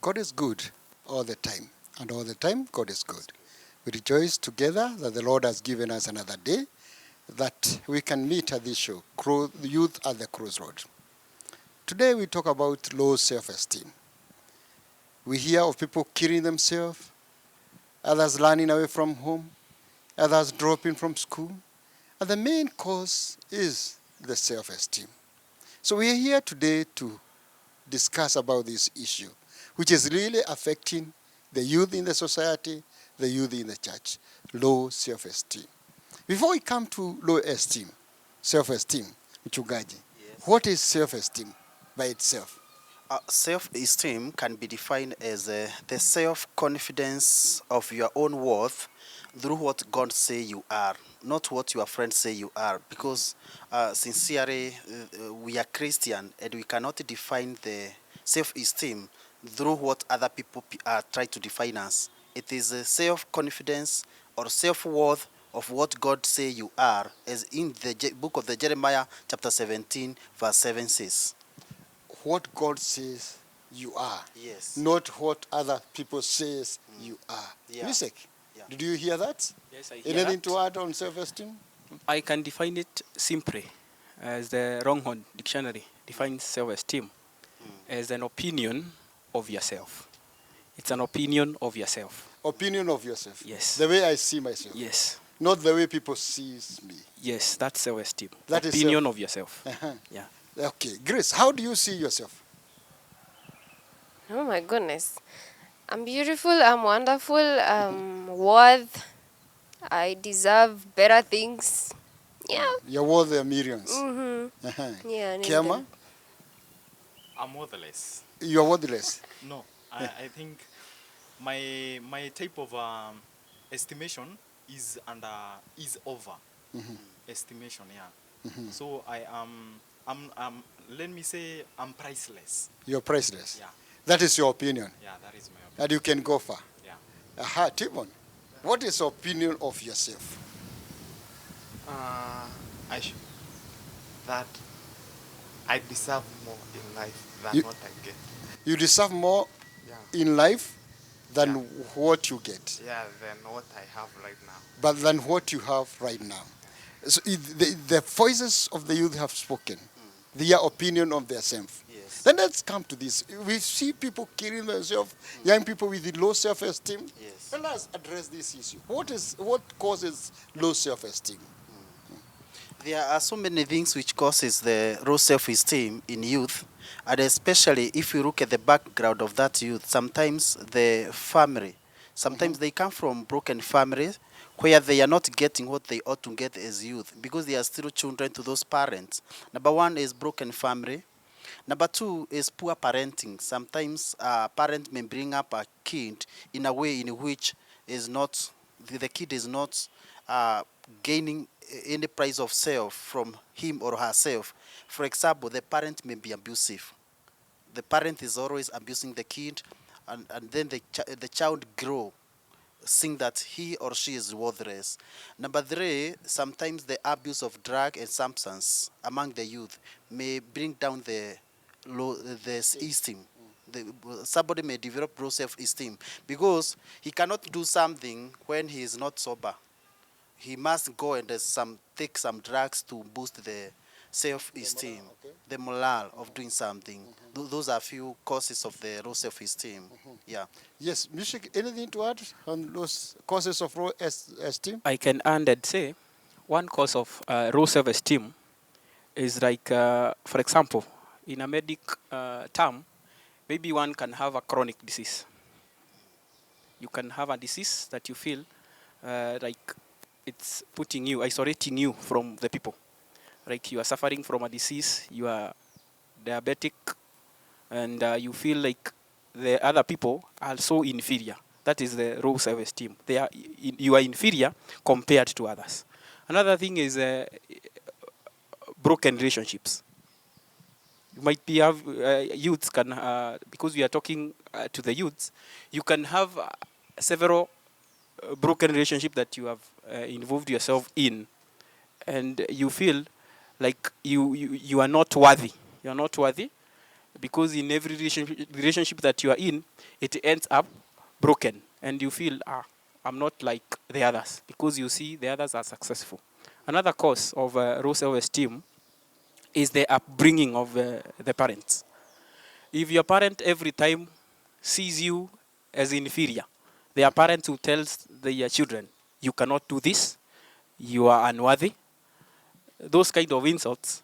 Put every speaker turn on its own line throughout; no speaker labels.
God is good all the time, and all the time God is good. We rejoice together that the Lord has given us another day, that we can meet at this show, Youth at the Crossroads. Today we talk about low self-esteem. We hear of people killing themselves, others running away from home, others dropping from school, and the main cause is the self-esteem. So we are here today to discuss about this issue, which is really affecting the youth in the society, the youth in the church, low self-esteem. Before we come to low esteem, self-esteem, Mchungaji,
Yes.
what is self-esteem by itself?
Self-esteem can be defined as the self-confidence of your own worth through what God say you are, not what your friends say you are. Because sincerely, we are Christian and we cannot define the self-esteem through what other people try to define us. It is a self-confidence or self-worth of what God say you are, as in the book of the Jeremiah chapter 17 verse 7 says.
What God says you are,
Yes.
not what other people says you are.
Yeah.
Music,
Yeah.
did you hear that?
Yes, I hear
Anything
that.
to add on self-esteem?
I can define it simply as the Longhorn Dictionary defines self-esteem as an opinion of yourself. It's an opinion of yourself.
Opinion of yourself.
Yes.
The way I see myself.
Yes.
Not the way people sees me.
Yes, that's self-esteem.
That is
opinion
self-
of yourself.
Uh-huh.
Yeah.
Okay, Grace, how do you see yourself?
Oh my goodness. I'm beautiful, I'm wonderful, I'm worth, I deserve better things. Yeah.
You're worth the millions.
Mm-hmm.
Uh-huh.
Yeah. and
Kiama,
then-
I'm worthless.
you're worthless.
No, I think my type of estimation is over estimation. Yeah. So I'm let me say I'm priceless.
You're priceless.
Yeah.
That is your opinion.
Yeah, that is my opinion.
And you can go far.
Yeah.
Aha, Timon, what is your opinion of yourself?
That I deserve more in life than
You-
what I get.
You deserve more
Yeah.
in life than
Yeah.
what you get,
Yeah, than what I have right now.
but than what you have right now. So the voices of the youth have spoken, their opinion of themselves.
Yes.
Then let's come to this. We see people killing themselves, young people with low self-esteem.
Yes.
Let us address this issue. What causes low self-esteem?
There are so many things which causes the low self-esteem in youth, and especially if you look at the background of that youth, sometimes the family, they come from broken families where they are not getting what they ought to get as youth because they are still children to those parents. Number one is broken family. Number two is poor parenting. Sometimes a parent may bring up a kid in a way in which is not the kid is not gaining any price of self from him or herself. For example, the parent may be abusive. The parent is always abusing the kid, and then the child grow, seeing that he or she is worthless. Number three, sometimes the abuse of drug and substance among the youth may bring down the esteem. Somebody may develop low self-esteem because he cannot do something when he is not sober. He must go and take some drugs to boost the self-esteem, the morale of doing something. Those are few causes of the low self-esteem. Yeah.
Yes, Mishik, anything to add on those causes of low esteem?
I can add and say one cause of low self-esteem is like, for example, in a medic term, maybe one can have a chronic disease. You can have a disease that you feel like it's isolating you from the people. Like you are suffering from a disease, you are diabetic, and you feel like the other people are so inferior. That is the low self-esteem. You are inferior compared to others. Another thing is broken relationships. You might be youths can because we are talking to the youths. You can have several broken relationship that you have involved yourself in, and you feel like you are not worthy. You are not worthy because in every relationship that you are in, it ends up broken, and you feel, I'm not like the others, because you see the others are successful. Another cause of low self-esteem is the upbringing of the parents. If your parent every time sees you as inferior, there are parents who tells their children, you cannot do this, you are unworthy. Those kind of insults,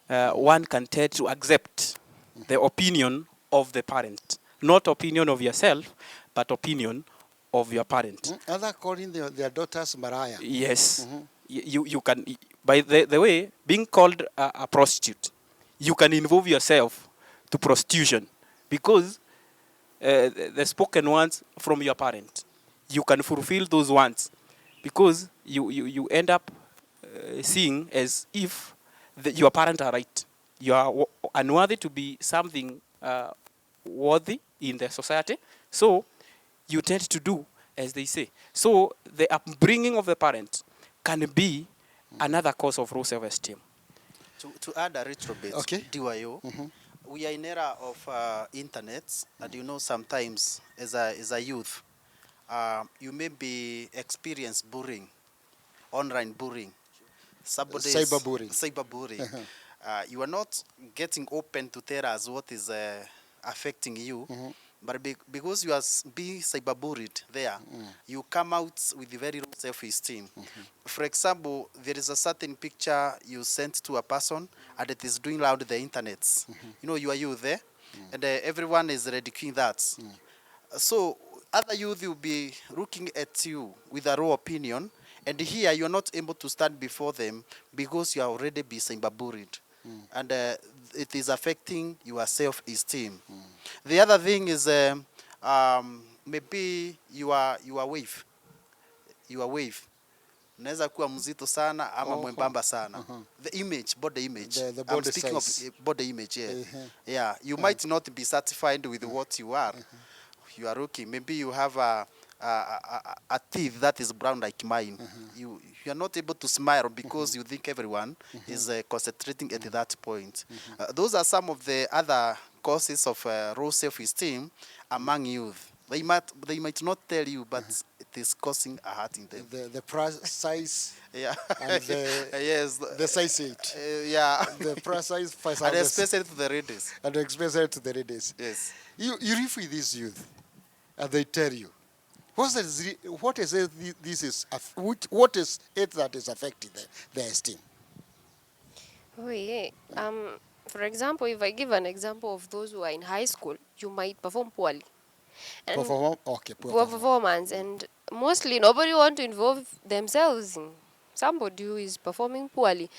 one can tend to accept the opinion of the parent, not opinion of yourself, but opinion of your parent.
Other calling their daughters Mariah.
Yes. You can, by the way, being called a prostitute, you can involve yourself to prostitution because the spoken ones from your parent, you can fulfill those ones because you end up seeing as if your parents are right. You are unworthy to be something worthy in the society, so you tend to do as they say. So the upbringing of the parent can be another cause of low self-esteem.
To add a little bit,
Okay.
DYO, we are in era of internet, and you know sometimes as a youth, you may be experience bullying, online bullying,
Cyberbullying.
cyberbullying. You are not getting open to tell us what is affecting you, but because you are being cyberbullied there, you come out with very low self-esteem. For example, there is a certain picture you sent to a person, and it is doing loud the internet. You know, you are you there, and everyone is ridiculing that. So other youth will be looking at you with a raw opinion, and here you are not able to stand before them because you are already being cyberbullied. And it is affecting your self-esteem. The other thing is maybe your wave. Your wave. Unaweza kuwa mzito sana ama mwembamba sana. The image, body image.
The
I'm
body
speaking
size.
of body image, yeah. Yeah, you might not be satisfied with what you are. You are looking. Maybe you have a teeth that is brown like mine. You are not able to smile because you think everyone is concentrating at that point. Those are some of the other causes of low self-esteem among youth. They might not tell you, but it is causing a hurt in them.
The price size
Yeah.
and the
Yes.
the size 8.
Yeah.
The price size 5
And especially to the ladies.
and especially to the ladies.
Yes.
You live with these youth, and they tell you, what is it that is affecting their esteem?
Oh, yeah. For example, if I give an example of those who are in high school, you might perform poorly. And poor performance, and mostly nobody want to involve themselves in somebody who is performing poorly.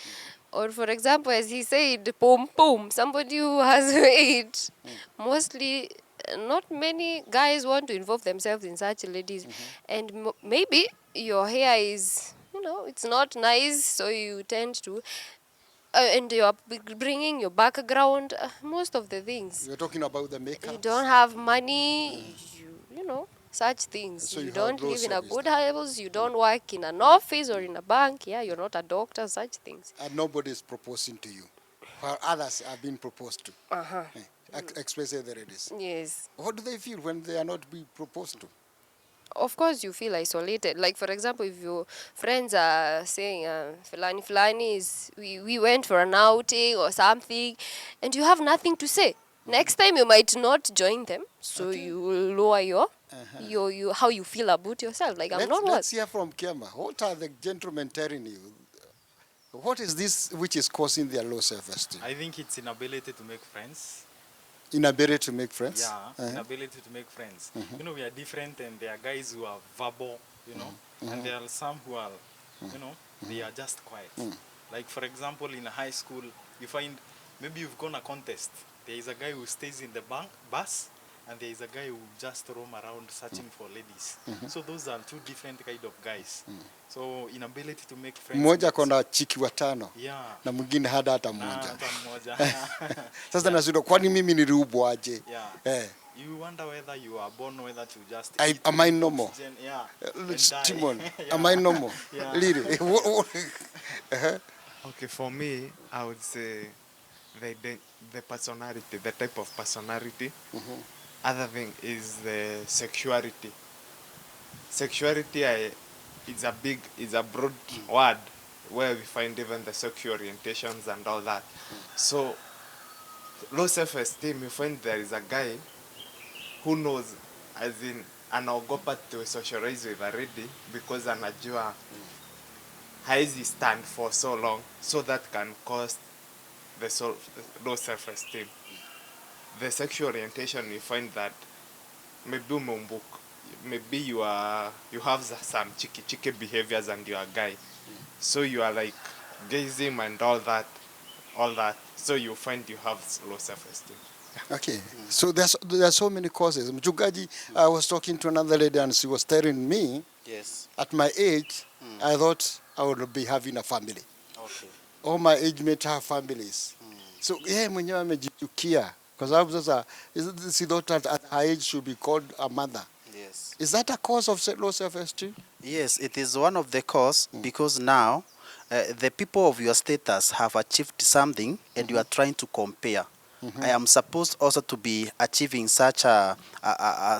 Or for example, as he said, boom, boom, somebody who has weight. Mostly, not many guys want to involve themselves in such ladies. And maybe your hair is, it's not nice, so you tend to, and you're bringing your background, most of the things.
You're talking about the makeup.
You don't have money, such things.
So
you
you
don't
have
live in a
self-esteem.
good house, you don't work in an office or in a bank, you're not a doctor, such things.
And nobody is proposing to you, while others are being proposed to. Especially the ladies.
Yes.
What do they feel when they are not being proposed to?
Of course, you feel isolated. Like, for example, if your friends are saying, Filani is, we went for an outing or something, and you have nothing to say. Next time, you might not join them, so you will lower your how you feel about yourself. Like,
Let's hear from Kema. What are the gentlemen telling you? What is this which is causing their low self-esteem?
I think it's inability to make friends.
Inability to make friends?
Yeah, inability to make friends. We are different, and there are guys who are verbal, and there are some who are, they are just quiet. Like, for example, in high school, you find maybe you've gone a contest. There is a guy who stays in the bus, and there is a guy who just roam around searching for ladies. So those are two different kind of guys. So inability to make friends.
Mmoja kona chiki watano.
Yeah.
Na mwingine hada hata
Na
mmoja.
hata mmoja.
Sasa nashindwa kwani mimi niliubwa aje?
Yeah. You wonder whether you are born whether to just
Am I normal?
Yeah.
Timon, am I normal?
Yeah.
Really?
Okay, for me, I would say the personality, the type of personality. Other thing is the sexuality. Sexuality is a broad word where we find even the sexual orientations and all that. So low self-esteem, you find there is a guy who knows, as in anaogopa to socialize with already because anajua haezi stand for so long, so that can cause the low self-esteem. The sexual orientation, you find that maybe you have some cheeky behaviors and you are a guy, so you are like gazing and all that, so you find you have low self-esteem.
Okay, so there are so many causes. Mchungaji, I was talking to another lady and she was telling me,
Yes.
at my age, I thought I would be having a family.
Okay.
All my age mates have families. So yeye mwenyewe amejichukia kwa sababu sasa she thought at her age should be called a mother.
Yes.
Is that a cause of low self-esteem?
Yes, it is one of the cause because now the people of your status have achieved something and you are trying to compare. I am supposed also to be achieving such a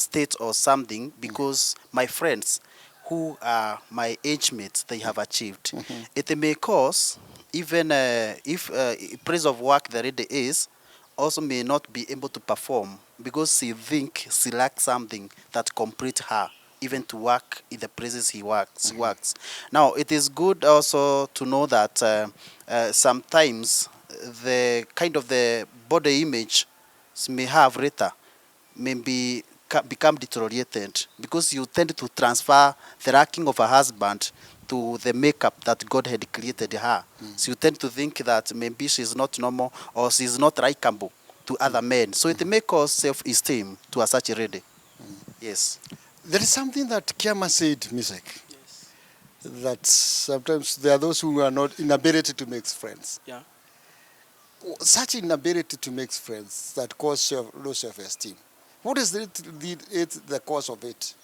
state or something because my friends who are my age mates, they have achieved. It may cause, even if praise of work the lady is, also may not be able to perform because she think she lacks something that complete her, even to work in the places she works. Now, it is good also to know that sometimes the kind of the body image she may have later may become deteriorated because you tend to transfer the lacking of a husband to the makeup that God had created her. So you tend to think that maybe she's not normal or she's not likable to other men. So it may cause self-esteem to a such a lady. Yes.
There is something that Kiama said, Misek,
Yes.
that sometimes there are those who are not inability to make friends.
Yeah.
Such inability to make friends that cause low self-esteem. What is the cause of it?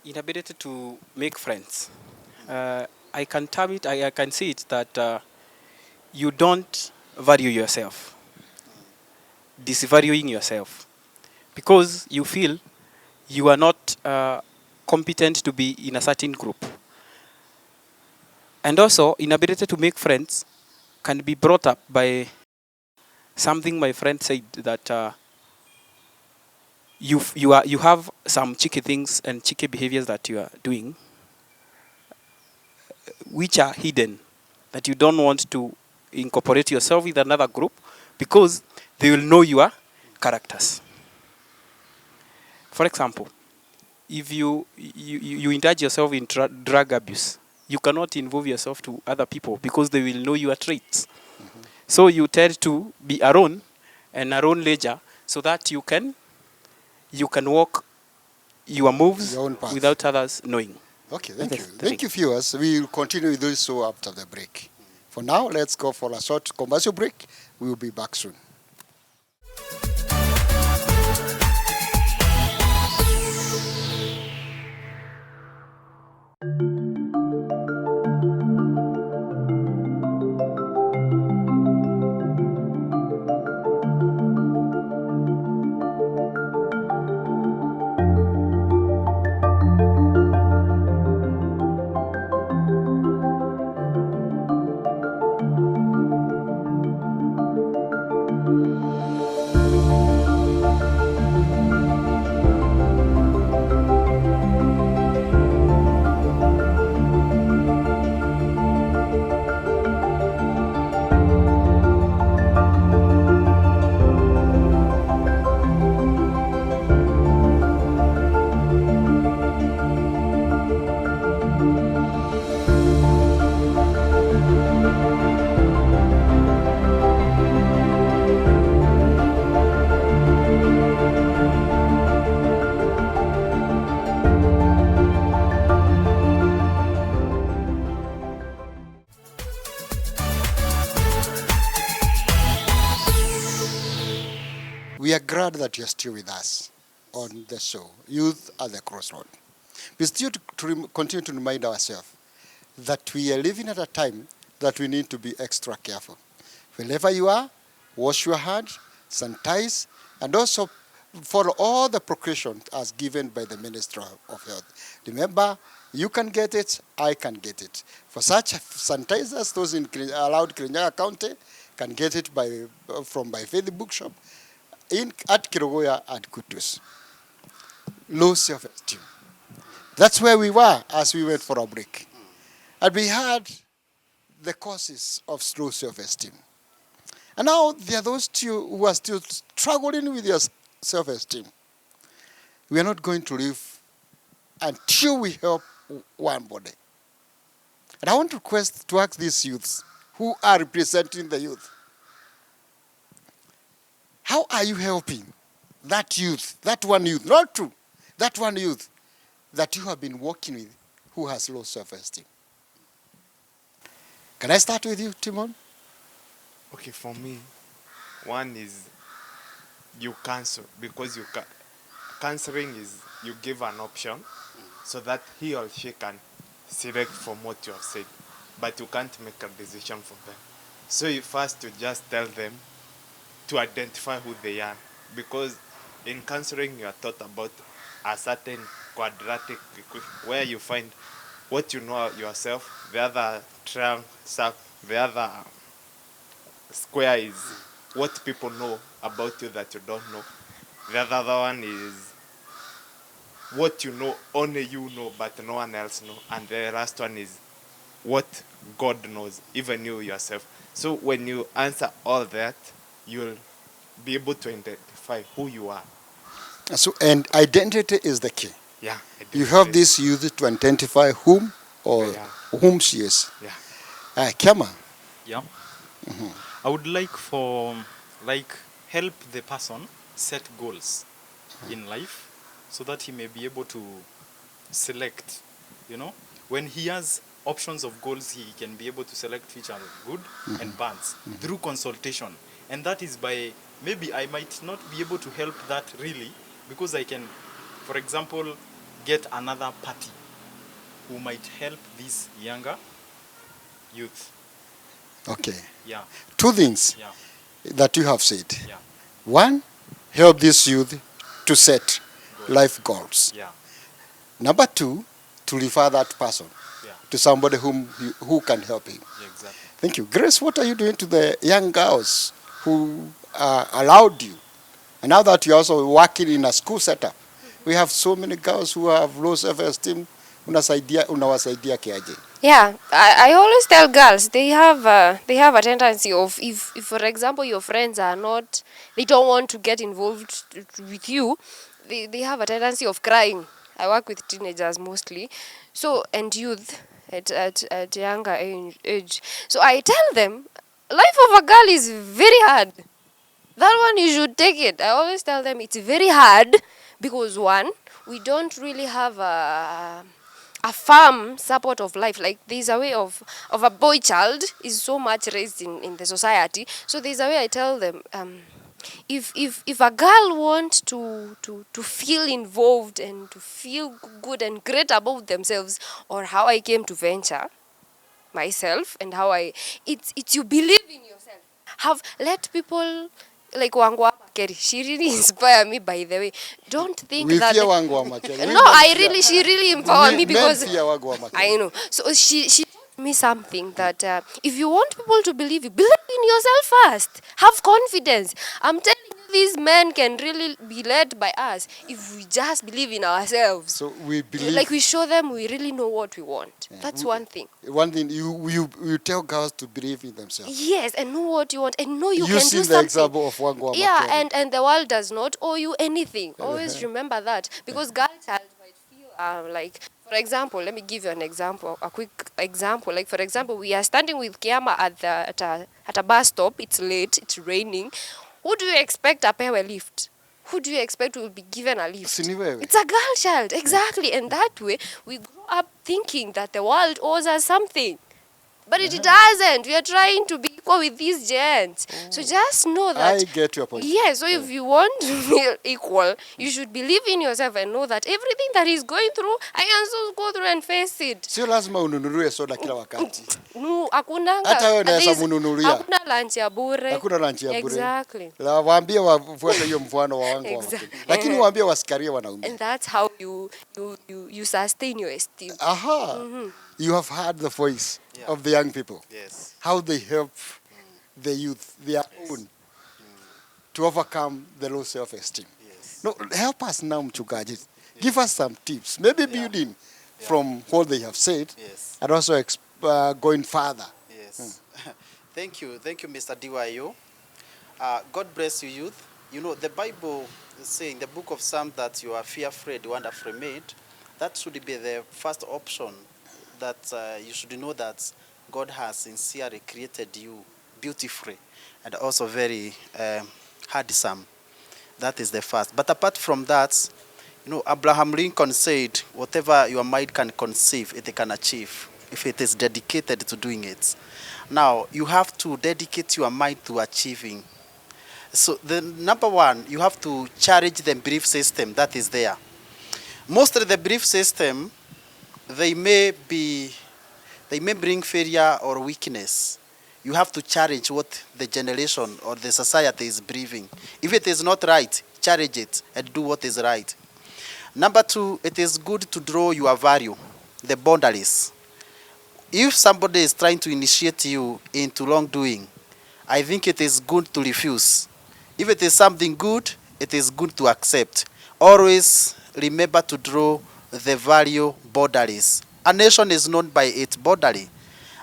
Inability to make friends. I can term it, I can see it that you don't value yourself, disvaluing yourself, because you feel you are not competent to be in a certain group. And also, inability to make friends can be brought up by something my friend said that you have some cheeky things and cheeky behaviors that you are doing, which are hidden, that you don't want to incorporate yourself with another group because they will know your characters. For example, if you indulge yourself in drug abuse, you cannot involve yourself to other people because they will know your traits. So you tend to be alone and alone ledger so that you can walk your moves
Your own path.
without others knowing.
Okay, thank you.
That's the
Thank you, viewers. We will continue with this show after the break. For now, let's go for a short commercial break. We will be back soon. We are glad that you're still with us on the show, Youth at the Crossroads. We still continue to remind ourselves that we are living at a time that we need to be extra careful. Wherever you are, wash your hands, sanitize, and also follow all the precautions as given by the Ministry of Health. Remember, you can get it, I can get it. For such sanitizers, those allowed Kirinyaga County can get it from by Faith Bookshop at Kirogoya and Kutus. Low self-esteem. That's where we were as we went for a break. And we had the causes of low self-esteem. And now there are those who are still struggling with their self-esteem. We are not going to live until we help one body. And I want to ask these youths who are representing the youth. How are you helping that youth, that one youth, not two, that one youth that you have been working with who has low self-esteem? Can I start with you, Timon?
Okay, for me, one is you cancel, because canceling is you give an option so that he or she can select from what you have said, but you can't make a decision for them. So you first to just tell them to identify who they are, because in counseling you are taught about a certain quadratic where you find what you know yourself, the other triangle, the other square is what people know about you that you don't know. The other one is what you know, only you know, but no one else know. And the last one is what God knows, even you yourself. So when you answer all that, you'll be able to identify who you are.
So, and identity is the key.
Yeah.
You have this youth to identify whom or whom she is.
Yeah.
Kiama.
Yeah. I would like help the person set goals in life so that he may be able to select, when he has options of goals, he can be able to select which are good and bad through consultation. And that is by, maybe I might not be able to help that really, because I can, for example, get another party who might help this younger youth.
Okay.
Yeah.
Two things that you have said.
Yeah.
One, help this youth to set life goals.
Yeah.
Number two, to refer that person to somebody who can help him.
Yeah, exactly.
Thank you. Grace, what are you doing to the young girls who allowed you? And now that you're also working in a school setup, we have so many girls who have low self-esteem. Unawasaidia kiaje?
Yeah, I always tell girls they have a tendency of, if for example your friends are not, they don't want to get involved with you, they have a tendency of crying. I work with teenagers mostly, so, and youth at younger age. So I tell them, life of a girl is very hard. That one you should take it. I always tell them it's very hard because one, we don't really have a firm support of life. Like there's a way of a boy child is so much raised in the society. So there's a way I tell them, if a girl wants to feel involved and to feel good and great about themselves, or how I came to venture myself and how it's you believe in yourself. Let people like Wangwa Makeri. She really inspired me, by the way. Don't think
we
that
fear Wangwa Makeri.
No, she really empowered me because
fear Wangwa Makeri.
I know. So she taught me something that if you want people to believe you, believe in yourself first. Have confidence. I'm telling you, these men can really be led by us if we just believe in ourselves.
So we believe,
like we show them we really know what we want. That's one thing.
One thing, you tell girls to believe in themselves.
Yes, and know what you want, and know you can do something.
You see the example of Wangwa Makeri.
Yeah, and the world does not owe you anything. Always remember that, because girl child might feel like, for example, let me give you an example, a quick example. Like, for example, we are standing with Kiama at a bus stop. It's late, it's raining. Who do you expect apewe lift? Who do you expect will be given a lift? It's a girl child, exactly. And that way, we grow up thinking that the world owes us something. But it doesn't. We are trying to be equal with these giants. So just know that.
I get your point.
Yeah, so if you want to feel equal, you should believe in yourself and know that everything that he's going through, I can also go through and face it.
Sio lazima ununulie soda kila wakati.
No, hakunanga.
Hata wewe unaweza mununulia.
Hakuna lunch ya bure.
Hakuna lunch ya bure.
Exactly.
La waambie wafuate hiyo mfano wa wangu wa makini. Lakini waambie wasikarie wanaume.
And that's how you sustain your esteem.
Aha. You have heard the voice of the young people.
Yes.
How they help the youth, their own, to overcome the low self-esteem.
Yes.
No, help us now, Mchungaji. Give us some tips, maybe building from what they have said,
Yes.
and also going further.
Yes. Thank you, Mr. DYO. God bless you, youth. You know, the Bible is saying, the book of Psalms, that you are fear-afraid, wonderfully made. That should be the first option, that you should know that God has sincerely created you beautifully and also very handsome. That is the first. But apart from that, you know, Abraham Lincoln said, whatever your mind can conceive, it can achieve, if it is dedicated to doing it. Now, you have to dedicate your mind to achieving. So the number one, you have to challenge the belief system that is there. Mostly the belief system, they may bring failure or weakness. You have to challenge what the generation or the society is believing. If it is not right, challenge it and do what is right. Number two, it is good to draw your value, the boundaries. If somebody is trying to initiate you into wrongdoing, I think it is good to refuse. If it is something good, it is good to accept. Always remember to draw the value boundaries. A nation is known by its boundary.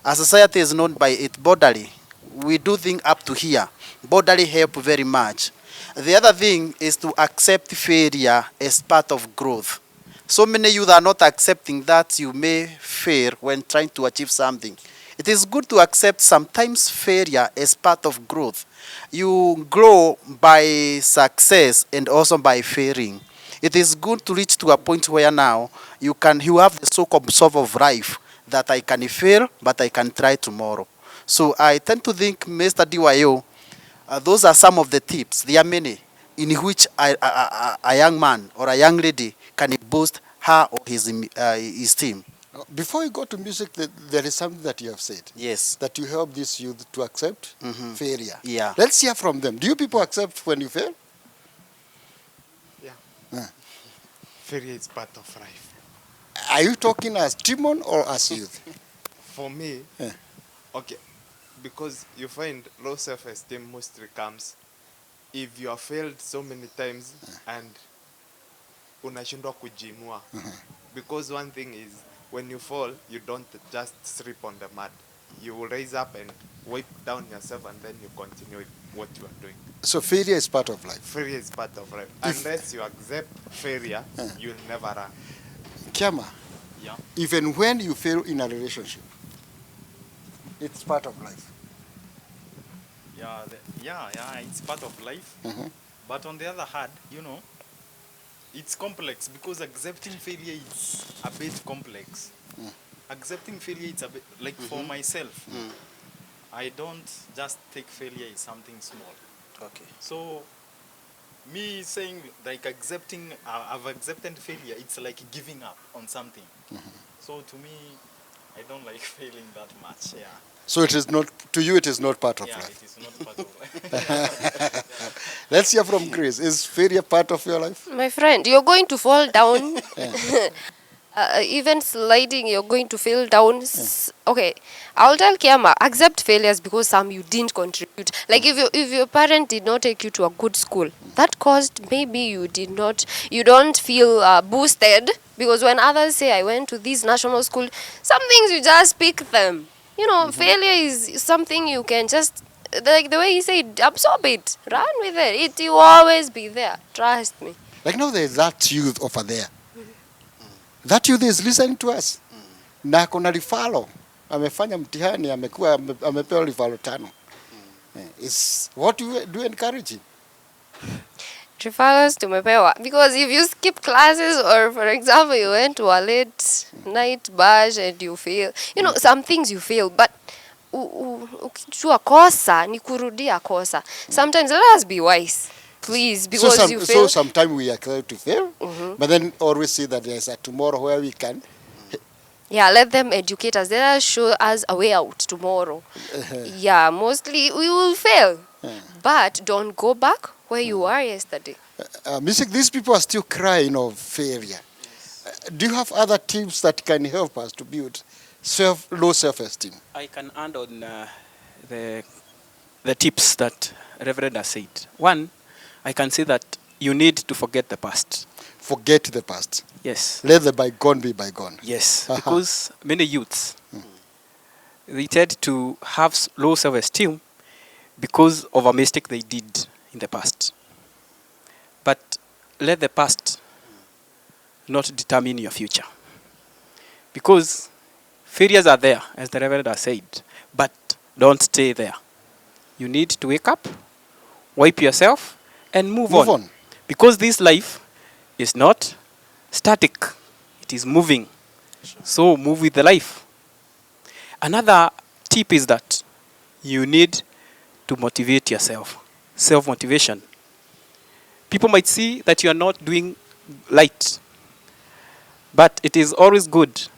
A society is known by its boundary. We do things up to here. Boundary help very much. The other thing is to accept failure as part of growth. So many youth are not accepting that you may fail when trying to achieve something. It is good to accept sometimes failure as part of growth. You grow by success and also by failing. It is good to reach to a point where now you have the so-called solve of life, that I can fail, but I can try tomorrow. So I tend to think, Mr. DYO, those are some of the tips. There are many in which a young man or a young lady can boost her or his esteem.
Before you go to music, there is something that you have said.
Yes.
That you help this youth to accept failure.
Yeah.
Let's hear from them. Do you people accept when you fail?
Yeah. Failure is part of life.
Are you talking as Timon or as youth?
For me, okay, because you find low self-esteem mostly comes if you have failed so many times and unashindwa kujinua. Because one thing is, when you fall, you don't just sleep on the mud. You will raise up and wipe down yourself, and then you continue with what you are doing.
So failure is part of life.
Failure is part of life. Unless you accept failure, you'll never run.
Kiama,
Yeah.
even when you fail in a relationship, it's part of life.
Yeah, it's part of life. But on the other hand, you know, it's complex, because accepting failure is a bit complex. Accepting failure is a bit, like for myself, I don't just take failure as something small.
Okay.
So me saying like accepting, I've accepted failure, it's like giving up on something. So to me, I don't like failing that much. Yeah.
So it is not, to you it is not part of
Yeah,
life.
it is not part of life.
Let's hear from Grace. Is failure part of your life?
My friend, you're going to fall down. Even sliding, you're going to fall down. Okay, I'll tell Kiama, accept failures because some you didn't contribute. Like if your parent did not take you to a good school, that caused maybe you don't feel boosted, because when others say I went to this national school, some things you just pick them. You know, failure is something you can just, like the way he said, absorb it, run with it. It will always be there. Trust me.
Like now there's that youth over there. That youth is listening to us. Na kuna rifalo. Amefanya mtihani, amepewa rifalo 5. Is what do you encourage him?
Referrals tumepewa, because if you skip classes, or for example you went to a late night bash and you fail, you know, some things you fail, but ukijua kosa ni kurudia kosa. Sometimes let us be wise. Please, because you
So
fail.
sometimes we are clear to fail, but then always see that there's a tomorrow where we can.
Yeah, let them educate us. Let us show us a way out tomorrow. Yeah, mostly we will fail. But don't go back where you were yesterday.
Music, these people are still crying of failure. Do you have other tips that can help us to build low self-esteem?
I can add on the tips that Reverend has said. One, I can say that you need to forget the past.
Forget the past.
Yes.
Let the bygone be bygone.
Yes, because many youths, they tend to have low self-esteem because of a mistake they did in the past. But let the past not determine your future. Because failures are there, as the Reverend has said, but don't stay there. You need to wake up, wipe yourself, and move on. Because this life is not static. It is moving. So move with the life. Another tip is that you need to motivate yourself. Self-motivation. People might see that you are not doing light, but it is always good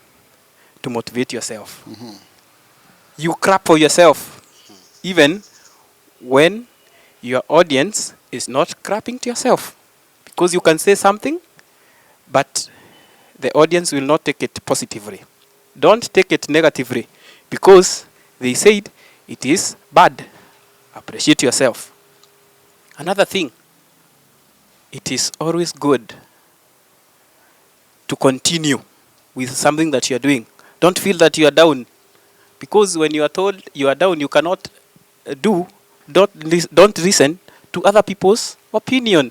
to motivate yourself. You clap for yourself, even when your audience is not clapping to yourself. Because you can say something, but the audience will not take it positively. Don't take it negatively, because they said it is bad. Appreciate yourself. Another thing, it is always good to continue with something that you are doing. Don't feel that you are down, because when you are told you are down, you cannot do. Don't listen to other people's opinion,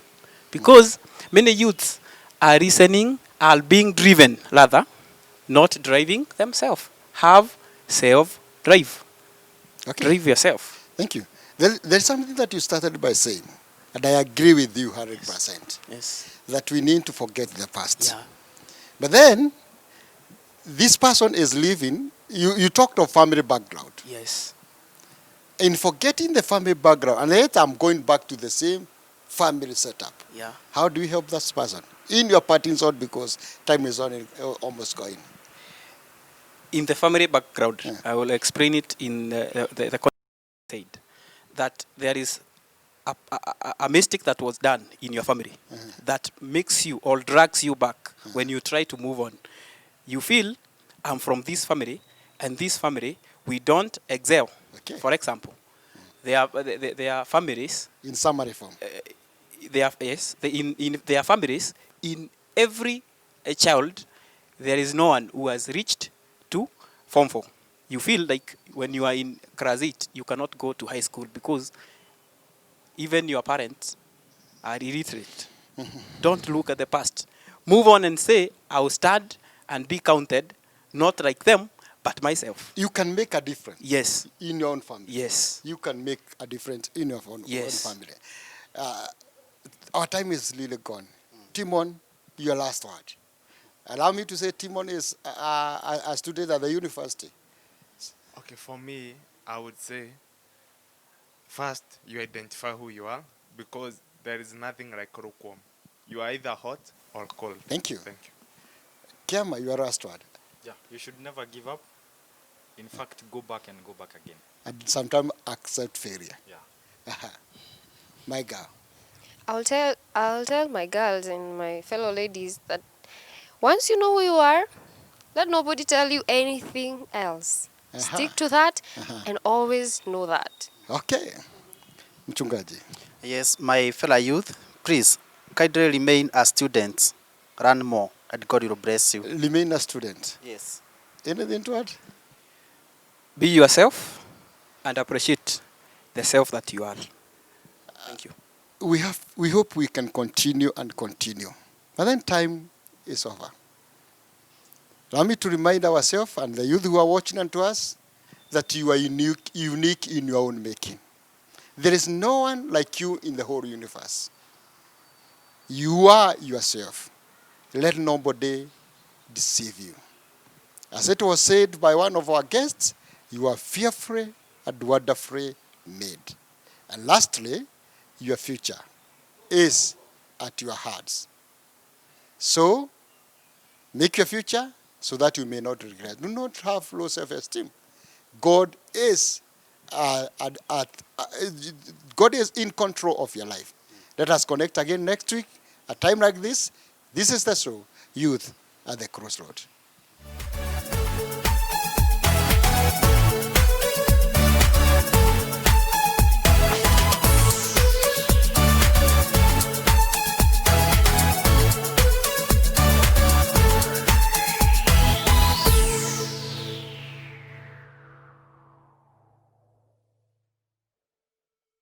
because many youths are being driven rather, not driving themselves. Have self-drive.
Okay.
Drive yourself.
Thank you. There's something that you started by saying, and I agree with you 100%.
Yes.
That we need to forget the past.
Yeah.
But then, this person is living, you talked of family background.
Yes.
In forgetting the family background, and yet I'm going back to the same family setup.
Yeah.
How do you help that person? In your parting shot, because time is almost going.
In the family background, I will explain it in the context said that there is a mistake that was done in your family that makes you or drags you back when you try to move on. You feel, I'm from this family, and this family, we don't excel.
Okay.
For example, there are families.
In summary form.
In their families, in every child, there is no one who has reached to Form 4. You feel like when you are in class 8, you cannot go to high school because even your parents are illiterate. Don't look at the past. Move on and say, I will stand and be counted, not like them, but myself.
You can make a difference.
Yes.
In your own family.
Yes.
You can make a difference in your own family. Our time is really gone. Timon, your last word. Allow me to say Timon is a student at the university.
Okay, for me, I would say, first, you identify who you are, because there is nothing like lukewarm. You are either hot or cold.
Thank you.
Thank you.
Kiama, your last word.
Yeah, you should never give up. In fact, go back and go back again.
And sometimes accept failure.
Yeah.
My girl.
I'll tell my girls and my fellow ladies that once you know who you are, let nobody tell you anything else. Stick to that and always know that.
Okay. Mchungaji.
Yes, my fellow youth, please kindly remain as students. Run more, and God will bless you.
Remain a student.
Yes.
Anything to add?
Be yourself and appreciate the self that you are. Thank you.
We hope we can continue and continue. But then time is over. Allow me to remind ourselves and the youth who are watching unto us that you are unique in your own making. There is no one like you in the whole universe. You are yourself. Let nobody deceive you. As it was said by one of our guests, You are fearfully and wonderfully made. And lastly, your future is at your hearts. So, make your future so that you may not regret. Do not have low self-esteem. God is God is in control of your life. Let us connect again next week, a time like this. This is the show, Youth at the Crossroads.